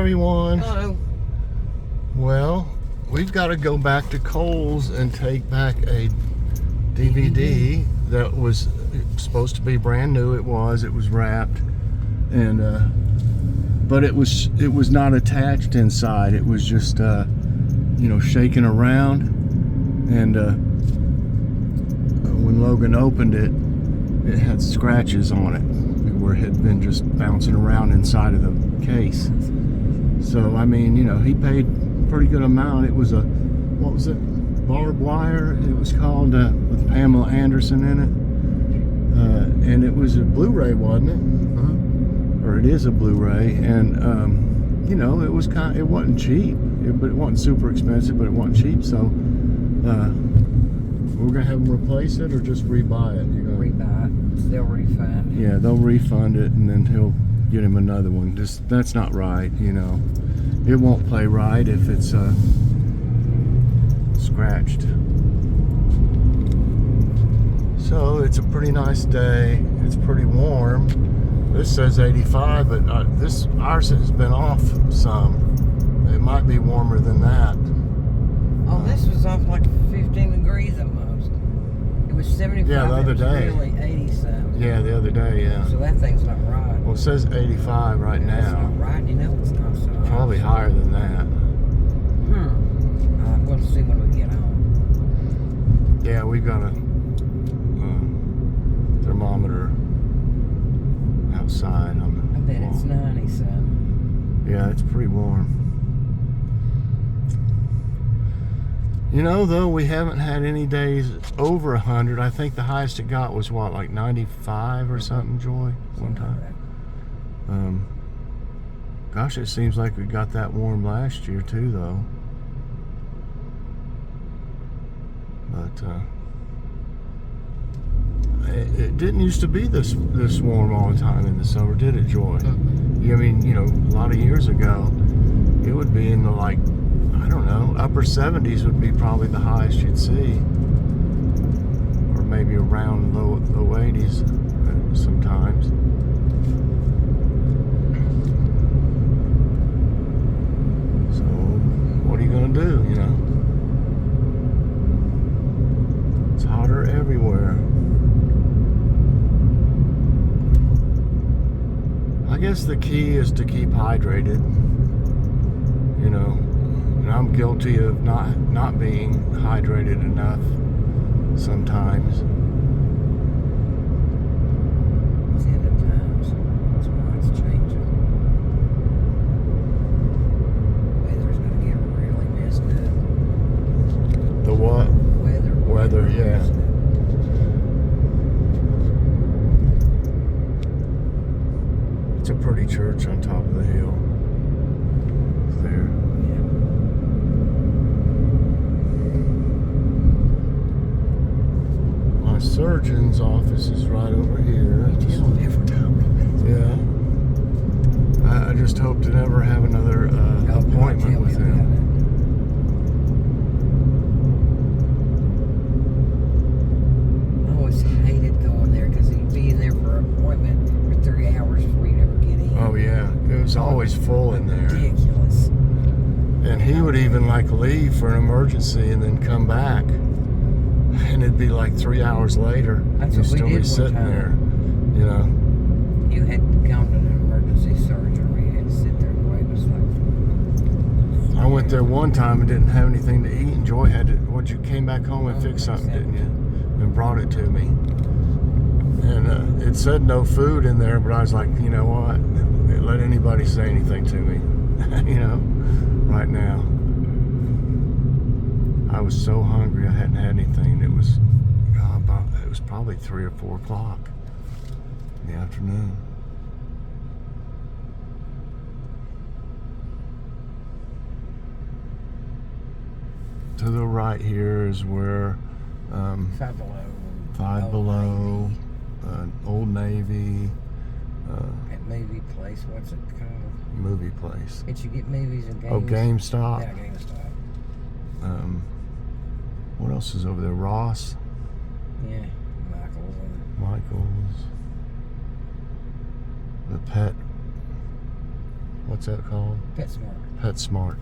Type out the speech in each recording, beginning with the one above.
everyone. Hello. Well, we've got to go back to Kohl's and take back a DVD that was supposed to be brand new. It was wrapped, and but it was not attached inside. It was just shaking around, and when Logan opened it, it had scratches on it where it had been just bouncing around inside of the case. So I mean, he paid a pretty good amount. It was what was it? Barbed Wire. It was called, with Pamela Anderson in it, and it was a Blu-ray, wasn't it? Or it is a Blu-ray, and it was it wasn't cheap, but it wasn't super expensive, but it wasn't cheap. So we're gonna have them replace it or just rebuy it. Rebuy it. They'll refund. Yeah, they'll refund it, and then he'll get him another one. That's not right. It won't play right if it's scratched. So it's a pretty nice day. It's pretty warm. This says 85, but ours has been off some. It might be warmer than that. Oh, this was off like 15 degrees almost. It was 75. Yeah, the other day. Really 87. Yeah, the other day, yeah. So that thing's not right. Well, it says 85 right now. It's not right. It's not so. Probably higher than that. We'll see when we get home. Yeah, we've got a thermometer outside on the I bet wall. it's 90 some. Yeah, it's pretty warm. Though we haven't had any days over 100. I think the highest it got was what, like 95 or something, Joy, one time. Gosh, it seems like we got that warm last year too, though. But it didn't used to be this warm all the time in the summer, did it, Joy? I mean, a lot of years ago, it would be in the, like, I don't know, upper 70s would be probably the highest you'd see, or maybe around low 80s sometimes. So what are you gonna do? It's hotter everywhere. I guess the key is to keep hydrated, and I'm guilty of not being hydrated enough sometimes. It's end of times. That's why it's changing. Weather's gonna get really messed up. The what? Weather, yeah. It's a pretty church on top of the hill. There. Yeah. My surgeon's office is right over here. Yeah. I just hope to never have another appointment with him. I always hated going there because he'd be in there for an appointment for 3 hours before you'd ever get in. Oh yeah, it was always full in there. Ridiculous. And he would even leave for an emergency and then come back, and it'd be like 3 hours later. That's You'd what we still did be one sitting time. there, You had to come to an emergency surgery. You had to sit there and wait. It was like. I went there one time and didn't have anything to eat, and Joy had to. You came back home and fixed something, didn't you? And brought it to me. And it said no food in there, but I was like, you know what? Let anybody say anything to me, right now. I was so hungry, I hadn't had anything. It was probably 3 or 4 o'clock in the afternoon. To the right here is where Five Below, Old Navy. That movie place, what's it called? Movie place. Did you get movies and games? Oh, GameStop. Yeah, GameStop. What else is over there? Ross. Yeah, Michael's. The pet. What's that called? PetSmart. PetSmart.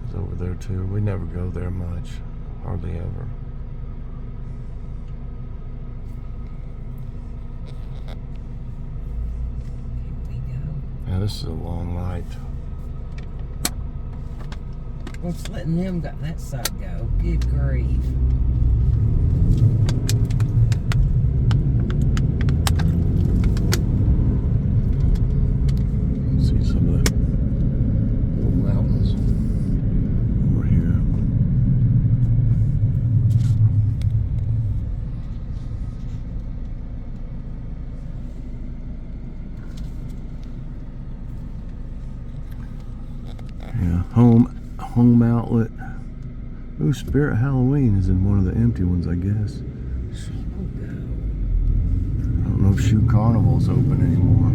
It's over there too. We never go there much. Hardly ever. Here we go. Yeah, this is a long night. What's letting them got that side go? Good grief. See some of the mountains over here. Yeah, home outlet. Ooh, Spirit Halloween is in one of the empty ones, I guess. I don't know if Shoe Carnival's open anymore.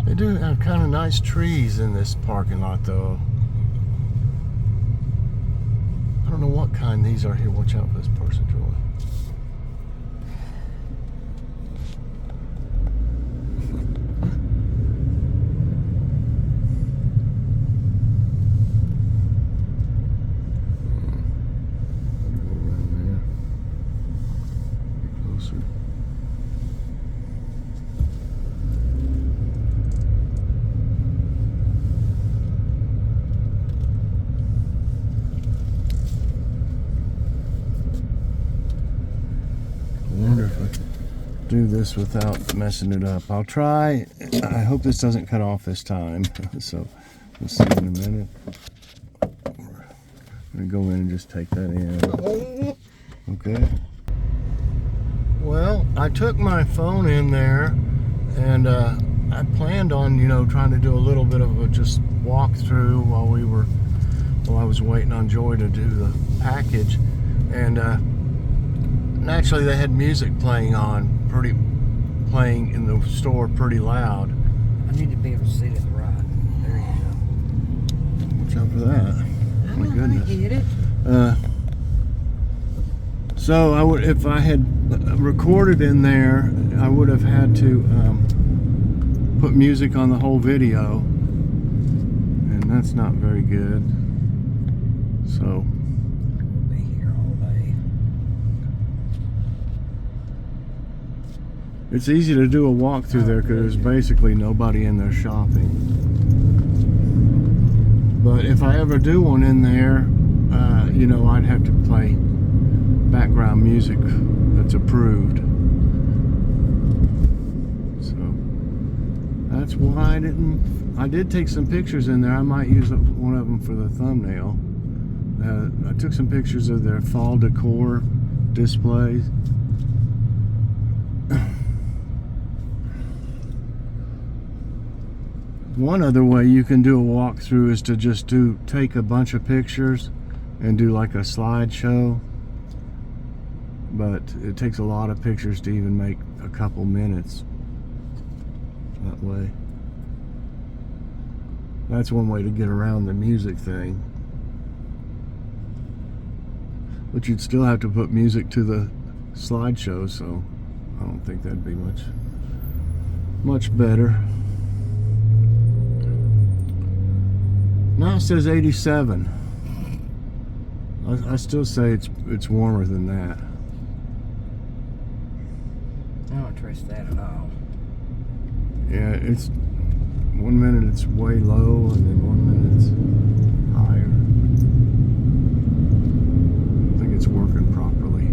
They do have kind of nice trees in this parking lot, though. I don't know what kind these are here. Watch out for this person, Joy. Do this without messing it up. I'll try. I hope this doesn't cut off this time. So we'll see in a minute. I'm gonna go in and just take that in. Okay. Well, I took my phone in there, and I planned on, trying to do a little bit of a just walk through while I was waiting on Joy to do the package, and naturally they had music playing in the store pretty loud. I need to be able to see it right. There you go. Watch out for that. I My know goodness. I hit it. So I would, if I had recorded in there, I would have had to put music on the whole video, and that's not very good. So We'll be here all day. it's easy to do a walk through there because there's basically nobody in there shopping. But if I ever do one in there, I'd have to play background music that's approved. So that's why I did take some pictures in there. I might use one of them for the thumbnail. I took some pictures of their fall decor displays. One other way you can do a walkthrough is to just take a bunch of pictures and do like a slideshow, but it takes a lot of pictures to even make a couple minutes that way. That's one way to get around the music thing, but you'd still have to put music to the slideshow, so I don't think that'd be much better. Now it says 87. I still say it's warmer than that. I don't trust that at all. Yeah, it's 1 minute it's way low, and then 1 minute it's higher. I don't think it's working properly.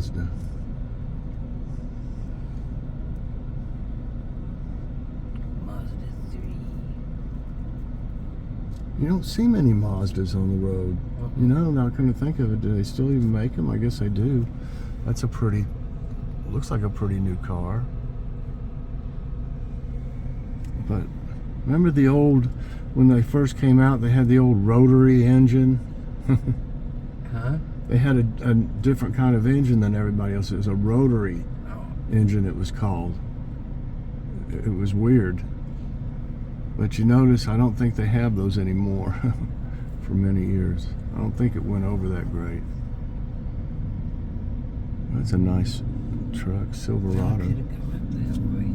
Mazda. Mazda 3. You don't see many Mazdas on the road. You know, now come to think of it, do they still even make them? I guess they do. That's a pretty, looks like a pretty new car. But remember the old, when they first came out, they had the old rotary engine? Huh? They had a different kind of engine than everybody else. It was a rotary engine, it was called. It was weird. But you notice, I don't think they have those anymore for many years. I don't think it went over that great. That's a nice truck, Silverado. Could have come up that way.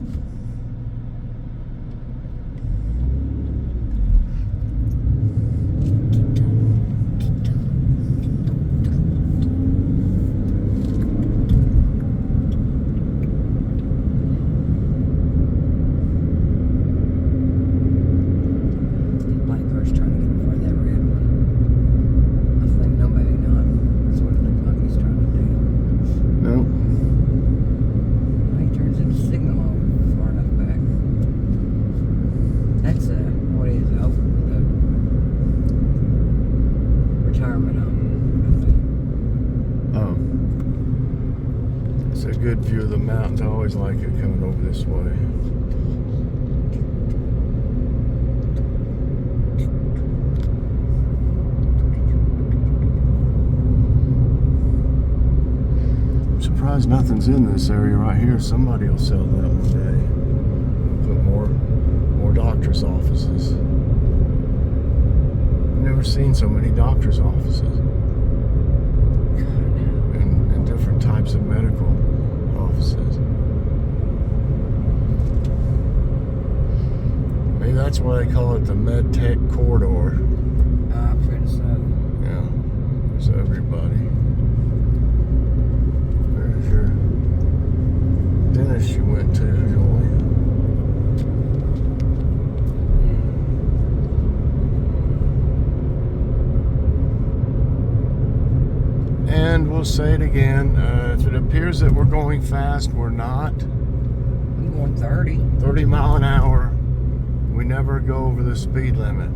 Good view of the mountains. I always like it coming over this way. I'm surprised nothing's in this area right here. Somebody will sell that one day. Put more doctor's offices. I've never seen so many doctor's offices. And different types of medical offices. Maybe that's why they call it the Med Tech Corridor. I'm pretty so. Yeah, there's everybody. There's your dentist you went to, Joy. And we'll say it again, if it appears that we're going fast, we're not. I'm going 30. 30 mile an hour. We never go over the speed limit.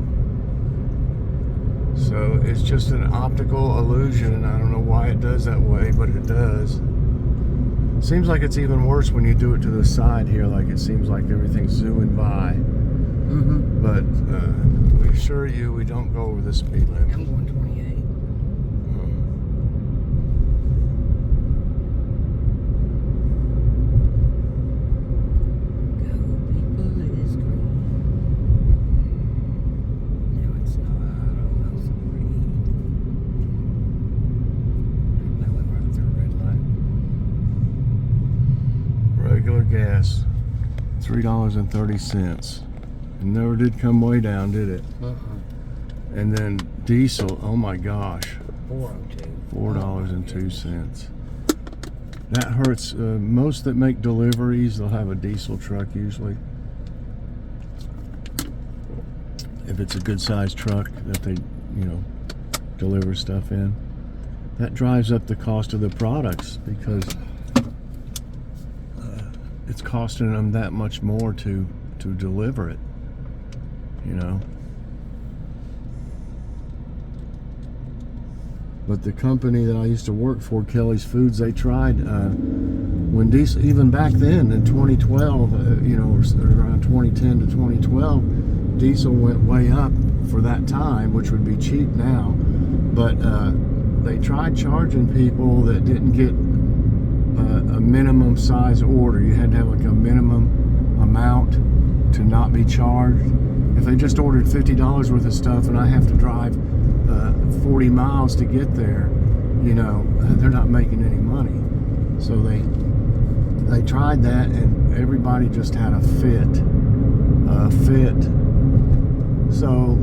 So it's just an optical illusion. I don't know why it does that way, but it does. Seems like it's even worse when you do it to the side here, like it seems like everything's zooming by. But we assure you we don't go over the speed limit. I'm going 28. Regular gas, $3.30. It never did come way down, did it? And then diesel, oh my gosh, $4.02. That hurts. Most that make deliveries, they'll have a diesel truck usually. If it's a good sized truck that they, deliver stuff in. That drives up the cost of the products because it's costing them that much more to deliver it, But the company that I used to work for, Kelly's Foods, they tried when diesel, even back then in 2012, around 2010 to 2012, diesel went way up for that time, which would be cheap now. But they tried charging people that didn't get a minimum size order. You had to have like a minimum amount to not be charged. If they just ordered $50 worth of stuff and I have to drive 40 miles to get there, they're not making any money. So they tried that and everybody just had a fit. So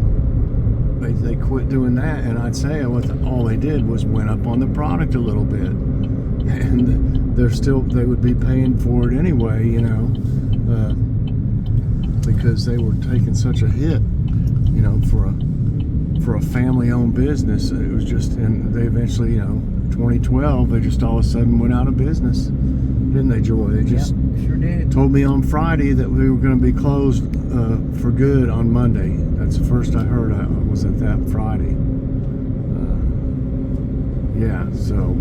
they quit doing that, and I'd say all they did was went up on the product a little bit, and they would be paying for it anyway, because they were taking such a hit, for a family-owned business. It was just, and they eventually, 2012, they just all of a sudden went out of business, didn't they, Joy? They just sure did. told me on Friday that we were going to be closed for good on Monday. That's the first I heard. I was at that Friday. Yeah, so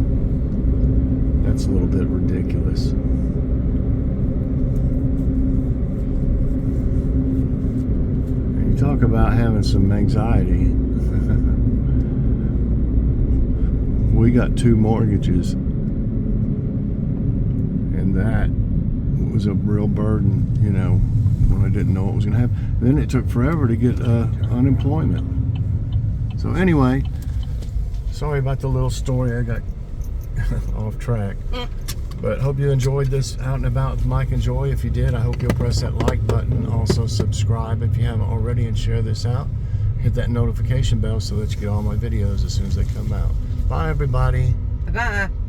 that's a little bit ridiculous. And you talk about having some anxiety. We got 2 mortgages, and that was a real burden, you know, when I didn't know what was going to happen. Then it took forever to get unemployment. So anyway, sorry about the little story. I got off track. But hope you enjoyed this Out and About with Mike and Joy. If you did, I hope you'll press that like button. Also subscribe if you haven't already, and share this out. Hit that notification bell so that you get all my videos as soon as they come out. Bye, everybody. Bye-bye.